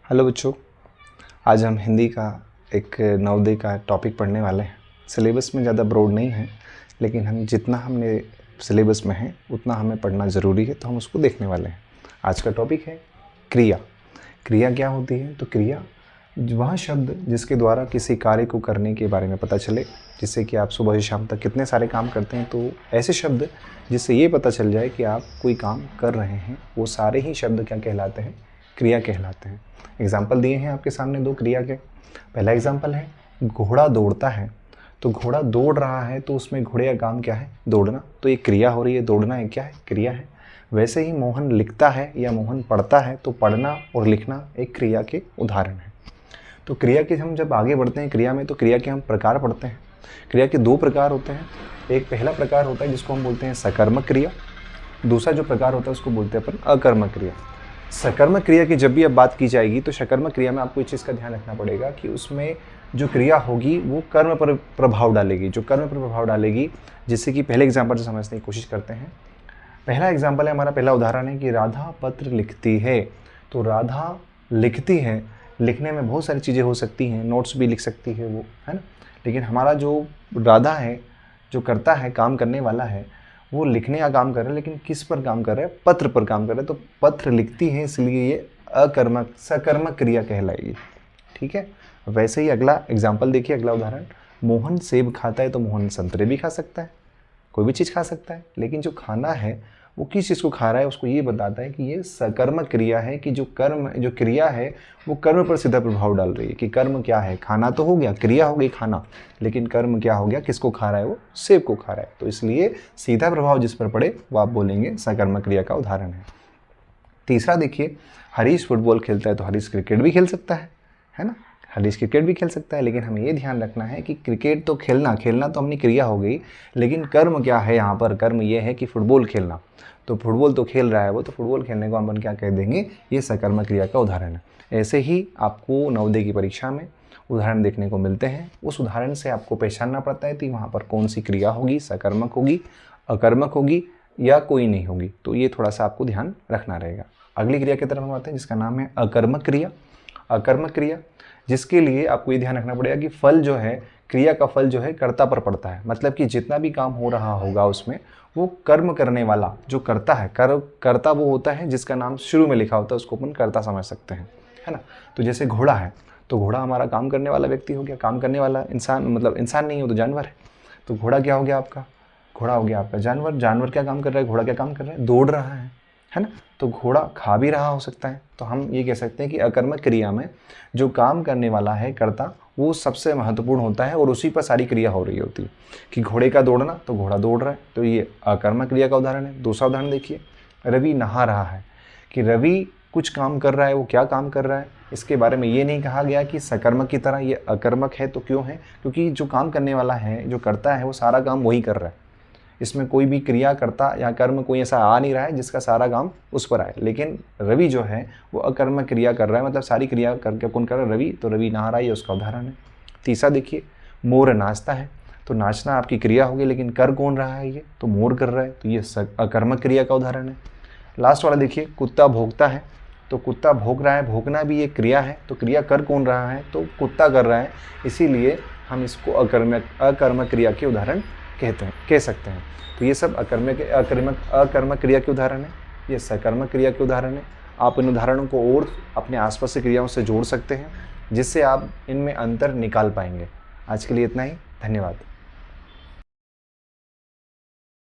Hello बच्चों, आज हम हिंदी का एक नवोदय का टॉपिक पढ़ने वाले हैं। सिलेबस में ज़्यादा ब्रॉड नहीं है, लेकिन हम जितना हमने सिलेबस में है उतना हमें पढ़ना ज़रूरी है, तो हम उसको देखने वाले हैं। आज का टॉपिक है क्रिया। क्रिया क्या होती है? तो क्रिया वह शब्द जिसके द्वारा किसी कार्य को करने के बारे में पता चले, जिससे कि आप सुबह से शाम तक कितने सारे काम करते हैं, तो ऐसे शब्द जिससे ये पता चल जाए कि आप कोई काम कर रहे हैं, वो सारे ही शब्द क्या कहलाते हैं? क्रिया कहलाते हैं। एग्जाम्पल दिए हैं आपके सामने दो क्रिया के। पहला एग्जाम्पल है घोड़ा दौड़ता है। तो घोड़ा दौड़ रहा है, तो उसमें घोड़े का काम क्या है? दौड़ना। तो ये क्रिया हो रही है, दौड़ना एक क्या है? क्रिया है। वैसे ही मोहन लिखता है या मोहन पढ़ता है, तो पढ़ना और लिखना एक क्रिया के उदाहरण है। तो क्रिया के हम जब आगे बढ़ते हैं क्रिया में, तो क्रिया के हम प्रकार पढ़ते हैं। क्रिया के दो प्रकार होते हैं। एक पहला प्रकार होता है जिसको हम बोलते हैं सकर्मक क्रिया। दूसरा जो प्रकार होता है उसको बोलते हैं अपन अकर्मक क्रिया। सकर्मक क्रिया की जब भी अब बात की जाएगी, तो सकर्मक क्रिया में आपको इस चीज़ का ध्यान रखना पड़ेगा कि उसमें जो क्रिया होगी वो कर्म पर प्रभाव डालेगी। जो कर्म पर प्रभाव डालेगी, जिससे कि पहले एग्जाम्पल से समझने की कोशिश करते हैं। पहला एग्जाम्पल है, हमारा पहला उदाहरण है कि राधा पत्र लिखती है। तो राधा लिखती है, लिखने में बहुत सारी चीज़ें हो सकती हैं, नोट्स भी लिख सकती है वो, है ना। लेकिन हमारा जो राधा है, जो करता है, काम करने वाला है, वो लिखने का काम कर रहा है, लेकिन किस पर काम कर रहा है? पत्र पर काम कर रहा है। तो पत्र लिखती है, इसलिए ये अकर्मक सकर्मक क्रिया कहलाएगी। ठीक है। वैसे ही अगला एग्जाम्पल देखिए, अगला उदाहरण, मोहन सेब खाता है। तो मोहन संतरे भी खा सकता है, कोई भी चीज़ खा सकता है, लेकिन जो खाना है वो किस चीज़ को खा रहा है, उसको ये बताता है कि ये सकर्मक क्रिया है, कि जो क्रिया है वो कर्म पर सीधा प्रभाव डाल रही है। कि कर्म क्या है? खाना तो हो गया, क्रिया हो गई खाना, लेकिन कर्म क्या हो गया? किसको खा रहा है? वो सेब को खा रहा है। तो इसलिए सीधा प्रभाव जिस पर पड़े वो आप बोलेंगे सकर्मक क्रिया का उदाहरण है। तीसरा देखिए, हरीश फुटबॉल खेलता है। तो हरीश क्रिकेट भी खेल सकता है ना। हरीश क्रिकेट भी खेल सकता है, लेकिन हमें ये ध्यान रखना है कि क्रिकेट तो खेलना तो अपनी क्रिया हो गई, लेकिन कर्म क्या है यहाँ पर? कर्म ये है कि फुटबॉल खेलना। तो फुटबॉल तो खेल रहा है वो, तो फुटबॉल खेलने को हम क्या कह देंगे? ये सकर्मक क्रिया का उदाहरण है। ऐसे ही आपको नवोदय की परीक्षा में उदाहरण देखने को मिलते हैं। उस उदाहरण से आपको पहचानना पड़ता है कि वहाँ पर कौन सी क्रिया होगी, सकर्मक होगी, अकर्मक होगी या कोई नहीं होगी। तो ये थोड़ा सा आपको ध्यान रखना रहेगा। अगली क्रिया की तरफ हम आते हैं, जिसका नाम है अकर्मक क्रिया। अकर्मक क्रिया, जिसके लिए आपको ये ध्यान रखना पड़ेगा कि फल जो है, क्रिया का फल जो है कर्ता पर पड़ता है। मतलब कि जितना भी काम हो रहा होगा उसमें, वो कर्म करने वाला जो करता है, कर्ता वो होता है जिसका नाम शुरू में लिखा होता है, उसको अपन कर्ता समझ सकते हैं, है ना। तो जैसे घोड़ा है, तो घोड़ा हमारा काम करने वाला व्यक्ति हो गया। काम करने वाला इंसान, मतलब इंसान नहीं हो तो जानवर है। तो घोड़ा क्या हो गया आपका? घोड़ा हो गया आपका जानवर। जानवर क्या काम कर रहा है? घोड़ा क्या काम कर रहा है? दौड़ रहा है ना। तो घोड़ा खा भी रहा हो सकता है। तो हम ये कह सकते हैं कि अकर्मक क्रिया में जो काम करने वाला है कर्ता, वो सबसे महत्वपूर्ण होता है और उसी पर सारी क्रिया हो रही होती है। कि घोड़े का दौड़ना, तो घोड़ा दौड़ रहा है, तो ये अकर्मक क्रिया का उदाहरण है। दूसरा उदाहरण देखिए, रवि नहा रहा है। कि रवि कुछ काम कर रहा है, वो क्या काम कर रहा है, इसके बारे में ये नहीं कहा गया कि सकर्मक की तरह ये अकर्मक है। तो क्यों है? क्योंकि जो काम करने वाला है, जो करता है, वो सारा काम वही कर रहा है। इसमें कोई भी क्रिया करता या कर्म कोई ऐसा आ नहीं रहा है जिसका सारा काम उस पर आए। लेकिन रवि जो है वो अकर्मक क्रिया कर रहा है, मतलब सारी क्रिया करके कौन कर रहा है? रवि। तो रवि नहा रहा है, ये उसका उदाहरण है। तीसरा देखिए, मोर नाचता है। तो नाचना आपकी क्रिया होगी, लेकिन कर कौन रहा है? ये तो मोर कर रहा है, तो ये अकर्मक क्रिया का उदाहरण है। लास्ट वाला देखिए, कुत्ता भौंकता है। तो कुत्ता भौंक रहा है, भौंकना भी एक क्रिया है। तो क्रिया कर कौन रहा है? तो कुत्ता कर रहा है, इसीलिए हम इसको अकर्मक क्रिया के उदाहरण कह सकते हैं। तो ये सब अकर्मक क्रिया के उदाहरण है, ये सकर्मक क्रिया के उदाहरण है। आप इन उदाहरणों को और अपने आसपास की क्रियाओं से जोड़ सकते हैं, जिससे आप इनमें अंतर निकाल पाएंगे। आज के लिए इतना ही, धन्यवाद।